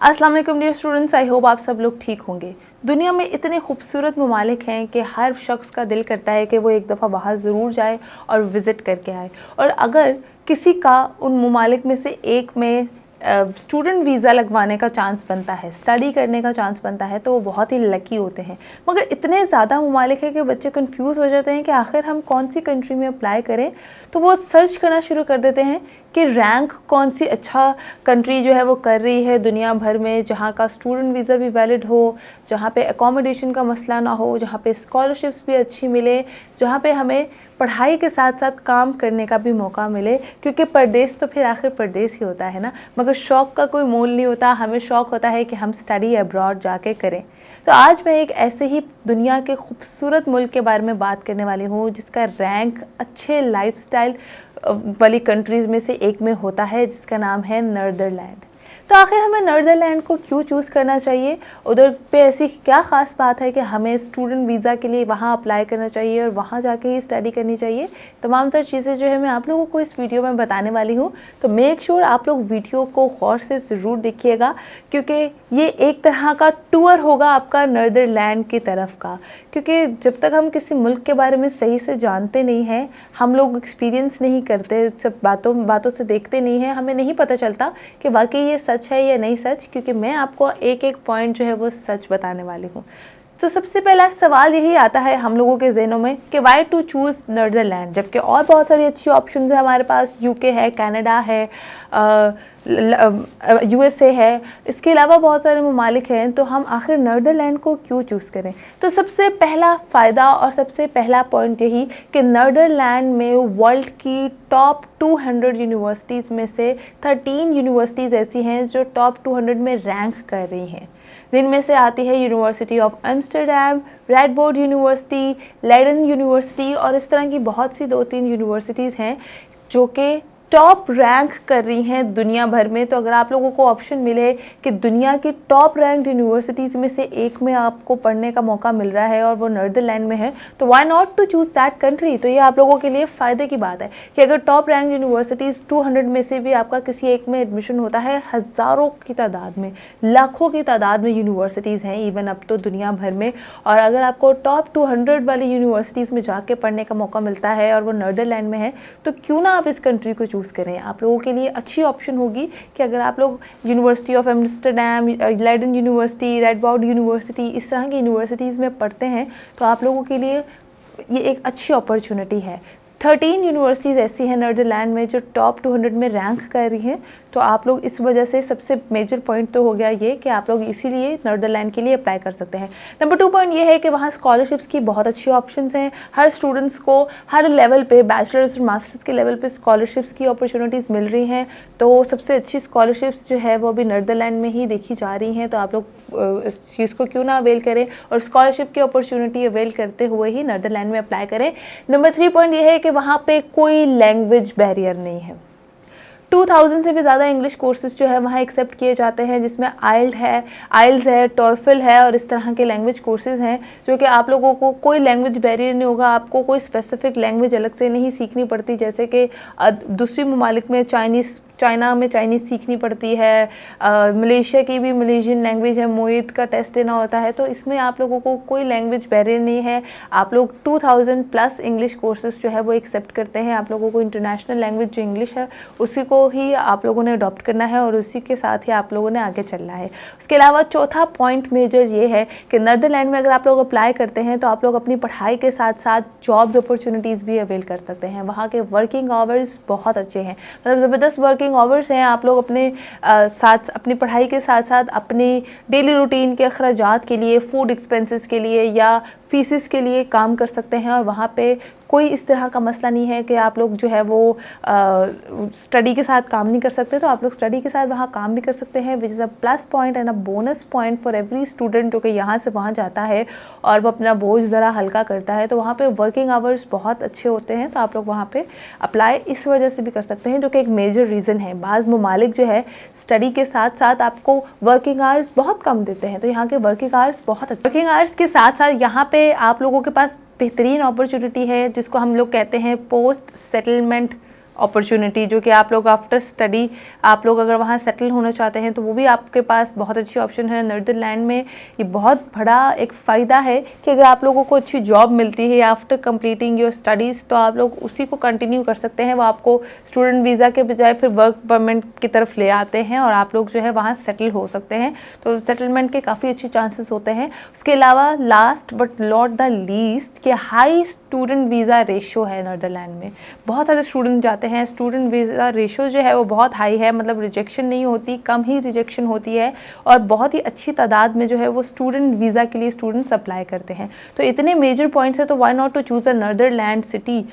अस्सलाम वालेकुम dear students, I hope आप सब लोग ठीक होंगे। दुनिया में इतने खूबसूरत ममालिक हैं कि हर शख्स का दिल करता है कि वो एक दफ़ा वहाँ ज़रूर जाए और विज़िट करके आए। और अगर किसी का उन ममालिक में से एक में स्टूडेंट वीज़ा लगवाने का चांस बनता है, स्टडी करने का चांस बनता है, तो वो बहुत ही लकी होते हैं। मगर इतने ज़्यादा ममालिक हैं कि बच्चे कंफ्यूज हो जाते हैं कि आखिर हम कौन सी कंट्री में अप्लाई करें। तो वो सर्च करना शुरू कर देते हैं कि रैंक कौन सी अच्छा कंट्री जो है वो कर रही है दुनिया भर में, जहाँ का स्टूडेंट वीज़ा भी वैलिड हो, जहाँ पे अकोमोडेशन का मसला ना हो, जहाँ पे स्कॉलरशिप्स भी अच्छी मिले, जहाँ पे हमें पढ़ाई के साथ साथ काम करने का भी मौका मिले। क्योंकि परदेश तो फिर आखिर परदेश ही होता है ना, मगर शौक़ का कोई मोल नहीं होता। हमें शौक़ होता है कि हम स्टडी अब्रॉड जाके करें। तो आज मैं एक ऐसे ही दुनिया के खूबसूरत मुल्क के बारे में बात करने वाली हूँ जिसका रैंक अच्छे लाइफस्टाइल वाली कंट्रीज़ में से एक में होता है, जिसका नाम है नीदरलैंड। तो आखिर हमें नीदरलैंड को क्यों चूज़ करना चाहिए? उधर पे ऐसी क्या ख़ास बात है कि हमें स्टूडेंट वीज़ा के लिए वहाँ अप्लाई करना चाहिए और वहाँ जाके ही स्टडी करनी चाहिए? तमाम तर चीज़ें जो है मैं आप लोगों को इस वीडियो में बताने वाली हूँ। तो मेक श्योर आप लोग वीडियो को गौर से ज़रूर देखिएगा, क्योंकि ये एक तरह का टूर होगा आपका नीदरलैंड की तरफ का। क्योंकि जब तक हम किसी मुल्क के बारे में सही से जानते नहीं हैं, हम लोग एक्सपीरियंस नहीं करते, सब बातों से देखते नहीं हैं, हमें नहीं पता चलता कि वाकई ये सच है या नहीं सच। क्योंकि मैं आपको एक एक पॉइंट जो है वो सच बताने वाली हूँ। तो सबसे पहला सवाल यही आता है हम लोगों के ज़हनों में कि वाई टू चूज़ नीदरलैंड, जबकि और बहुत सारी अच्छी ऑप्शंस है हमारे पास। यूके है, कनाडा है, यूएसए है, इसके अलावा बहुत सारे ममालिक हैं। तो हम आखिर नीदरलैंड को क्यों चूज़ करें? तो सबसे पहला फ़ायदा और सबसे पहला पॉइंट यही कि नीदरलैंड में वर्ल्ड की टॉप 200 यूनिवर्सिटीज़ में से 13 यूनिवर्सिटीज़ ऐसी हैं जो टॉप 200 में रैंक कर रही हैं। जिनमें से आती है university of Amsterdam, Radboud university, Leiden university और इस तरह की बहुत सी 2-3 यूनिवर्सिटीज़ हैं जो कि टॉप रैंक कर रही हैं दुनिया भर में। तो अगर आप लोगों को ऑप्शन मिले कि दुनिया की टॉप रैंक यूनिवर्सिटीज़ में से एक में आपको पढ़ने का मौका मिल रहा है और वो नीदरलैंड में है, तो why not to choose that country. तो ये आप लोगों के लिए फ़ायदे की बात है कि अगर टॉप रैंक यूनिवर्सिटीज़ 200 में से भी आपका किसी एक में एडमिशन होता है, हज़ारों की तादाद में, लाखों की तादाद में यूनिवर्सिटीज़ हैं इवन अब तो दुनिया भर में। और अगर आपको टॉप 200 वाली यूनिवर्सिटीज़ में जाके पढ़ने का मौका मिलता है और वो नीदरलैंड में है, तो क्यों ना आप इस कंट्री को चूज़ करें। आप लोगों के लिए अच्छी ऑप्शन होगी कि अगर आप लोग university of Amsterdam, Leiden university, Radboud university, इस तरह की यूनिवर्सिटीज़ में पढ़ते हैं, तो आप लोगों के लिए ये एक अच्छी अपॉर्चुनिटी है। 13 यूनिवर्सिटीज़ ऐसी हैं नीदरलैंड में जो टॉप 200 में रैंक कर रही हैं। तो आप लोग इस वजह से सबसे मेजर पॉइंट तो हो गया ये कि आप लोग इसीलिए नीदरलैंड के लिए अप्लाई कर सकते हैं। नंबर 2 पॉइंट ये है कि वहाँ स्कॉलरशिप्स की बहुत अच्छी ऑप्शंस हैं। हर स्टूडेंट्स को हर लेवल पे, बैचलर्स और मास्टर्स के लेवल पे स्कॉलरशिप्स की अपॉर्चुनिटीज़ मिल रही हैं। तो सबसे अच्छी स्कॉलरशिप्स जो है वो अभी नीदरलैंड में ही देखी जा रही हैं। तो आप लोग इस चीज़ को क्यों ना अवेल करें और स्कॉलरशिप की अपॉर्चुनिटी अवेल करते हुए ही नीदरलैंड में अप्लाई करें। नंबर 3 पॉइंट ये है कि वहाँ पे कोई लैंग्वेज बैरियर नहीं है। 2000 से भी ज़्यादा इंग्लिश कोर्सेज जो है वहाँ एक्सेप्ट किए जाते हैं, जिसमें आइल्स है, टॉयफल है और इस तरह के लैंग्वेज कोर्सेज हैं जो कि आप लोगों को कोई लैंग्वेज बैरियर नहीं होगा। आपको कोई स्पेसिफिक लैंग्वेज अलग से नहीं सीखनी पड़ती, जैसे कि दूसरी ममालिक में चाइना में चाइनीज़ सीखनी पड़ती है, मलेशिया की भी मलेशियन लैंग्वेज है, मोइत का टेस्ट देना होता है। तो इसमें आप लोगों को कोई लैंग्वेज बैरियर नहीं है। आप लोग 2000 प्लस इंग्लिश कोर्सेज जो है वो एक्सेप्ट करते हैं। आप लोगों को इंटरनेशनल लैंग्वेज जो इंग्लिश है उसी को ही आप लोगों ने अडॉप्ट करना है और उसी के साथ ही आप लोगों ने आगे चलना है। उसके अलावा चौथा पॉइंट मेजर ये है कि नीदरलैंड में अगर आप लोग अप्लाई करते हैं तो आप लोग अपनी पढ़ाई के साथ साथ जॉब्स अपॉर्चुनिटीज़ भी अवेल कर सकते हैं। वहाँ के वर्किंग आवर्स बहुत अच्छे हैं, मतलब ज़बरदस्त वर्किंग आवर्स हैं। आप लोग अपने साथ अपनी पढ़ाई के साथ साथ अपनी डेली रूटीन के अखराजात के लिए, फूड एक्सपेंसेस के लिए या फीसिस के लिए काम कर सकते हैं। और वहाँ पे कोई इस तरह का मसला नहीं है कि आप लोग जो है वो स्टडी के साथ काम नहीं कर सकते। तो आप लोग स्टडी के साथ वहाँ काम भी कर सकते हैं, which is a plus point and a bonus point for every student जो कि यहाँ से वहाँ जाता है और वो अपना बोझ ज़रा हल्का करता है। तो वहाँ पे वर्किंग आवर्स बहुत अच्छे होते हैं। तो आप लोग वहाँ पे अप्लाई इस वजह से भी कर सकते हैं, जो कि एक मेजर रीज़न है। बाज़ ममालिक जो है स्टडी के साथ साथ आपको वर्किंग आवर्स बहुत कम देते हैं, तो यहाँ के वर्किंग आवर्स बहुत अच्छे। वर्किंग आवर्स के साथ साथ यहाँ पे आप लोगों के पास बेहतरीन अपॉर्चुनिटी है जिसको हम लोग कहते हैं पोस्ट सेटलमेंट अपॉर्चुनिटी जो कि आप लोग आफ्टर स्टडी आप लोग अगर वहाँ सेटल होना चाहते हैं तो वो भी आपके पास बहुत अच्छी ऑप्शन है। नीदरलैंड में ये बहुत बड़ा एक फ़ायदा है कि अगर आप लोगों को अच्छी जॉब मिलती है आफ्टर कंप्लीटिंग योर स्टडीज़ तो आप लोग उसी को कंटिन्यू कर सकते हैं। वो आपको स्टूडेंट वीज़ा के बजाय फिर वर्क परमिट की तरफ ले आते हैं और आप लोग जो है वहाँ सेटल हो सकते हैं। तो सेटलमेंट के काफ़ी अच्छे चांसेस होते हैं। उसके अलावा last but not the least कि हाई स्टूडेंट वीज़ा रेशो है नीदरलैंड में। बहुत सारे स्टूडेंट जाते हैं, स्टूडेंट वीज़ा रेशो जो है वो बहुत हाई है, मतलब रिजेक्शन नहीं होती, कम ही रिजेक्शन होती है और बहुत ही अच्छी तादाद में जो है वो स्टूडेंट वीज़ा के लिए स्टूडेंट्स अप्लाई करते हैं। तो इतने मेजर पॉइंट्स हैं तो why not to choose a Netherland city,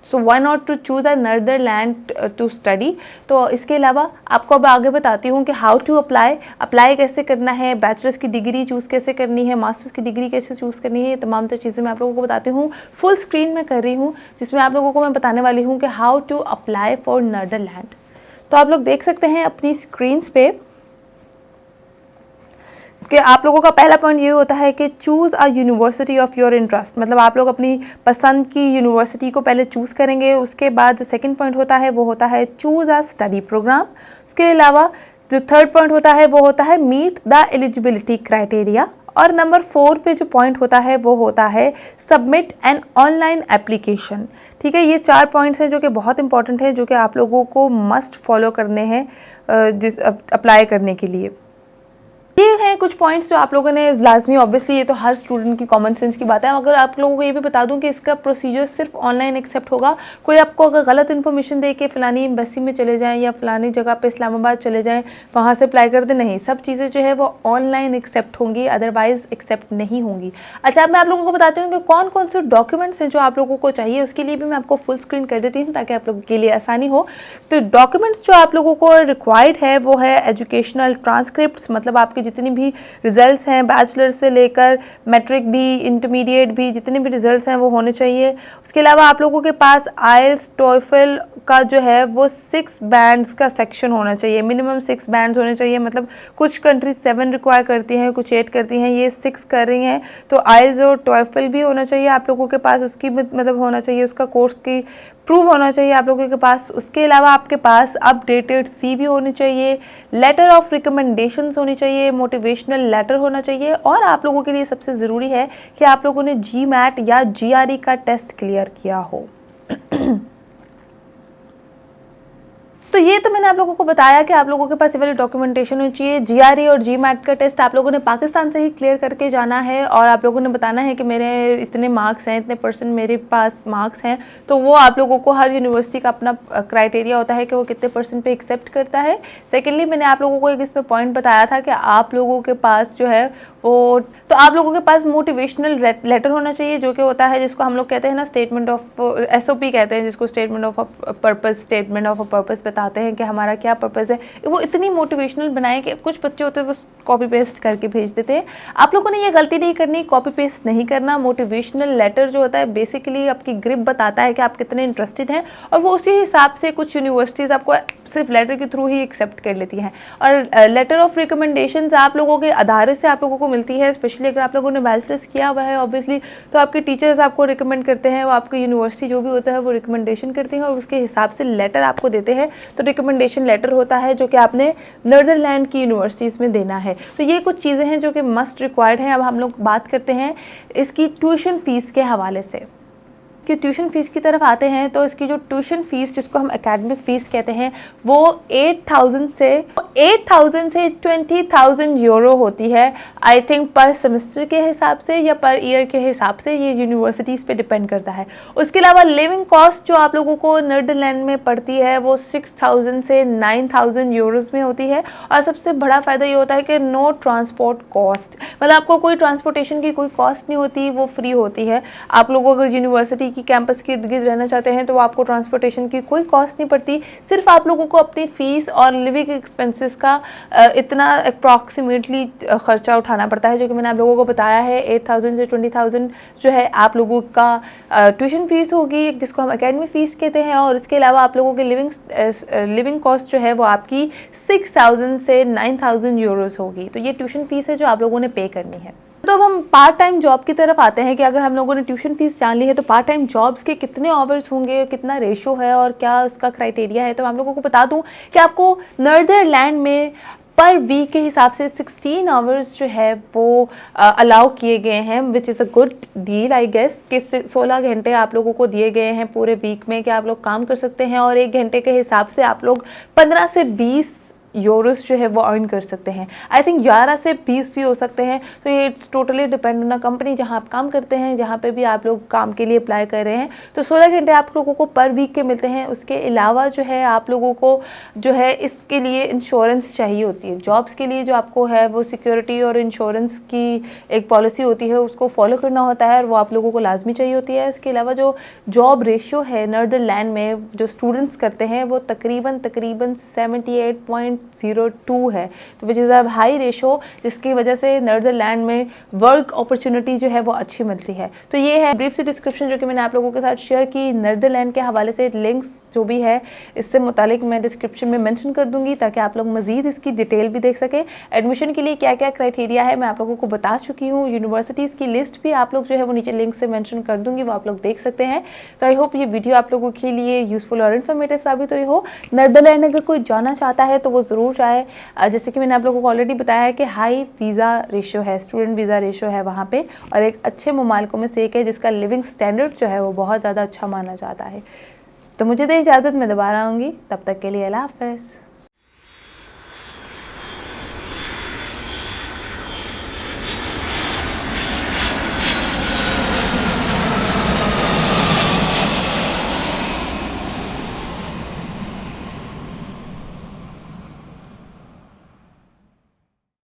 so why not to choose a Netherland to study. तो इसके अलावा आपको अब आगे बताती हूँ कि हाउ टू अप्लाई कैसे करना है, बैचलर्स की डिग्री चूज़ कैसे करनी है, मास्टर्स की डिग्री कैसे चूज़ करनी है, ये तमाम तरह चीज़ें मैं आप लोगों को बताती हूँ। फुल स्क्रीन में कर रही हूँ जिसमें आप लोगों को मैं बताने वाली हूँ कि how to apply for Netherland. तो आप लोग देख सकते हैं अपनी स्क्रीन्स पे कि आप लोगों का पहला पॉइंट ये होता है कि choose a university of your interest, मतलब आप लोग अपनी पसंद की यूनिवर्सिटी को पहले चूज़ करेंगे। उसके बाद जो सेकंड पॉइंट होता है वो होता है चूज़ अ स्टडी प्रोग्राम। उसके अलावा जो थर्ड पॉइंट होता है वो होता है मीट द एलिजिबिलिटी क्राइटेरिया। और नंबर 4 पे जो पॉइंट होता है वो होता है सबमिट एन ऑनलाइन एप्लीकेशन। ठीक है, ये 4 पॉइंट्स हैं जो कि बहुत इंपॉर्टेंट हैं, जो कि आप लोगों को मस्ट फॉलो करने हैं जिस अप्लाई करने के लिए। ये हैं कुछ पॉइंट्स जो आप लोगों ने लाजमी, ऑब्वियसली ये तो हर स्टूडेंट की कॉमन सेंस की बात है। अगर आप लोगों को ये भी बता दूं कि इसका प्रोसीजर सिर्फ ऑनलाइन एक्सेप्ट होगा। कोई आपको अगर गलत इन्फॉर्मेशन दे के फ़लानी एम्बेसी में चले जाएं या फ़लानी जगह पे इस्लामाबाद चले जाएं वहाँ से अप्लाई कर दें, नहीं, सब चीज़ें जो है वो ऑनलाइन एक्सेप्ट होंगी, अदरवाइज़ एक्सेप्ट नहीं होंगी। अच्छा, अब मैं आप लोगों को बताती हूँ कि कौन कौन से डॉक्यूमेंट्स हैं जो आप लोगों को चाहिए। उसके लिए भी मैं आपको फुल स्क्रीन कर देती हूँ ताकि आप लोगों के लिए आसानी हो। तो डॉक्यूमेंट्स जो आप लोगों को रिक्वायर्ड है वो है एजुकेशनल ट्रांसक्रिप्ट, मतलब आपकी जितनी भी रिजल्ट्स हैं बैचलर से लेकर मैट्रिक भी, इंटरमीडिएट भी, जितने भी रिजल्ट्स हैं वो होने चाहिए। उसके अलावा आप लोगों के पास आइल्स टॉयफल का जो है वो 6 बैंड्स का सेक्शन होना चाहिए, मिनिमम 6 बैंड्स होने चाहिए। मतलब कुछ कंट्रीज 7 रिक्वायर करती हैं, कुछ 8 करती हैं, ये 6 कर रही हैं। तो आइल्स और टॉयफल भी होना चाहिए आप लोगों के पास, उसकी मतलब होना चाहिए, उसका कोर्स की प्रूव होना चाहिए आप लोगों के पास। उसके अलावा आपके पास अपडेटेड CV होनी चाहिए, लेटर ऑफ रिकमेंडेशंस होनी चाहिए, मोटिवेशनल लेटर होना चाहिए और आप लोगों के लिए सबसे ज़रूरी है कि आप लोगों ने GMAT या GRE का टेस्ट क्लियर किया हो। तो ये तो मैंने आप लोगों को बताया कि आप लोगों के पास ये वाली डॉक्यूमेंटेशन होनी चाहिए। GRE और GMAT का टेस्ट आप लोगों ने पाकिस्तान से ही क्लियर करके जाना है और आप लोगों ने बताना है कि मेरे इतने मार्क्स हैं, इतने % मेरे पास मार्क्स हैं। तो वो आप लोगों को हर यूनिवर्सिटी का अपना क्राइटेरिया होता है कि वो कितने % पे एक्सेप्ट करता है। सेकेंडली, मैंने आप लोगों को एक इसमें पॉइंट बताया था कि आप लोगों के पास जो है वो, तो आप लोगों के पास मोटिवेशनल लेटर होना चाहिए जो कि होता है, जिसको हम लोग कहते हैं ना स्टेटमेंट ऑफ SOP कहते हैं, जिसको स्टेटमेंट ऑफ अ पर्पस बताते हैं कि हमारा क्या पर्पस है। वो इतनी मोटिवेशनल बनाए कि कुछ बच्चे होते हैं वो कॉपी पेस्ट करके भेज देते हैं। आप लोगों ने ये गलती नहीं करनी, कॉपी पेस्ट नहीं करना। मोटिवेशनल लेटर जो होता है बेसिकली आपकी ग्रिप बताता है कि आप कितने इंटरेस्टेड हैं और वो उसी हिसाब से कुछ यूनिवर्सिटीज़ आपको सिर्फ लेटर के थ्रू ही एक्सेप्ट कर लेती हैं। और लेटर ऑफ रिकमेंडेशंस आप लोगों के आधार से आप लोगों को मिलती है, स्पेशली अगर आप लोगों ने बैचलर्स किया हुआ है ऑब्वियसली, तो आपके टीचर्स आपको रिकमेंड करते हैं, वो आपकी यूनिवर्सिटी जो भी होता है वो रिकमेंडेशन करती है और उसके हिसाब से लेटर आपको देते हैं। तो रिकमेंडेशन लेटर होता है जो कि आपने नीदरलैंड की यूनिवर्सिटीज़ में देना है। तो ये कुछ चीज़ें हैं जो कि मस्ट रिक्वायर्ड हैं। अब हम लोग बात करते हैं इसकी ट्यूशन फ़ीस के हवाले से कि ट्यूशन फ़ीस की तरफ आते हैं। तो इसकी जो ट्यूशन फ़ीस जिसको हम एकेडमिक फ़ीस कहते हैं वो 8,000 से 20,000 यूरो होती है, आई थिंक पर सेमेस्टर के हिसाब से या पर ईयर के हिसाब से, ये यूनिवर्सिटीज़ पे डिपेंड करता है। उसके अलावा लिविंग कॉस्ट जो आप लोगों को नीदरलैंड में पड़ती है वो 6,000 से 9,000 यूरोज़ में होती है। और सबसे बड़ा फ़ायदा ये होता है कि नो ट्रांसपोर्ट कॉस्ट, मतलब आपको कोई ट्रांसपोर्टेशन की कोई कॉस्ट नहीं होती, वो फ्री होती है। आप लोगों अगर यूनिवर्सिटी की कैंपस के इर्द गिर्द रहना चाहते हैं तो आपको ट्रांसपोर्टेशन की कोई कॉस्ट नहीं पड़ती, सिर्फ आप लोगों को अपनी फ़ीस और लिविंग एक्सपेंसेस का इतना अप्रॉक्सीमेटली ख़र्चा उठाना पड़ता है, जो कि मैंने आप लोगों को बताया है। 8,000 से 20,000 जो है आप लोगों का ट्यूशन फ़ीस होगी, जिसको हम एकेडमी फ़ीस कहते हैं। और इसके अलावा आप लोगों की लिविंग कॉस्ट जो है वो आपकी 6,000 से 9,000 यूरोज़ होगी। तो ये ट्यूशन फ़ीस है जो आप लोगों ने पे करनी है। तो अब हम पार्ट टाइम जॉब की तरफ आते हैं कि अगर हम लोगों ने ट्यूशन फीस जान ली है तो पार्ट टाइम जॉब्स के कितने आवर्स होंगे, कितना रेशो है और क्या उसका क्राइटेरिया है। तो मैं आप लोगों को बता दूं कि आपको नर्दरलैंड में पर वीक के हिसाब से 16 आवर्स जो है वो अलाउ किए गए हैं, which is a good deal I guess, कि 16 घंटे आप लोगों को दिए गए हैं पूरे वीक में कि आप लोग काम कर सकते हैं और 1 घंटे के हिसाब से आप लोग 15 से 20 यूरोस जो है वो अर्न कर सकते हैं। आई थिंक 11 से 20 भी हो सकते हैं। तो ये it's totally depend on company जहाँ आप काम करते हैं, जहाँ पे भी आप लोग काम के लिए अप्लाई कर रहे हैं। तो 16 घंटे आप लोगों को पर वीक के मिलते हैं। उसके अलावा जो है आप लोगों को जो है इसके लिए इंश्योरेंस चाहिए होती है। जॉब्स के लिए जो आपको है वो सिक्योरिटी और इंश्योरेंस की एक पॉलिसी होती है, उसको फॉलो करना होता है और वो आप लोगों को लाजमी चाहिए होती है। इसके अलावा जो जॉब रेशियो है नर्दरलैंड में जो स्टूडेंट्स करते हैं वो तकरीबन 78.02 है, तो विच इज़ अ हाई रेशो, जिसकी वजह से नर्दरलैंड में वर्क अपॉर्चुनिटी जो है वो अच्छी मिलती है। तो ये है ब्रीफ सी डिस्क्रिप्शन जो कि मैंने आप लोगों के साथ शेयर की नर्दरलैंड के हवाले से। लिंक्स जो भी है इससे मुतालिक मैं डिस्क्रिप्शन में मेंशन कर दूंगी ताकि आप लोग मजीद इसकी डिटेल भी देख सकें। एडमिशन के लिए क्या क्या क्राइटेरिया है मैं आप लोगों को बता चुकी हूँ। यूनिवर्सिटीज़ की लिस्ट भी आप लोग जो है वो नीचे लिंक से मेंशन कर दूंगी, वो आप लोग देख सकते हैं। तो आई होप ये वीडियो आप लोगों के लिए यूजफुल और इन्फॉर्मेटिव साबित हुई हो। नर्दरलैंड अगर कोई जाना चाहता है तो वो ज़रूर चाहे, जैसे कि मैंने आप लोगों को ऑलरेडी बताया है कि हाई वीज़ा रेशियो है, स्टूडेंट वीज़ा रेशियो है वहाँ पे, और एक अच्छे ममालिकों में से एक है जिसका लिविंग स्टैंडर्ड जो है वो बहुत ज़्यादा अच्छा माना जाता है। तो मुझे दे इजाज़त, मैं दोबारा आऊँगी, तब तक के लिए अल्लाह हाफ़िज़।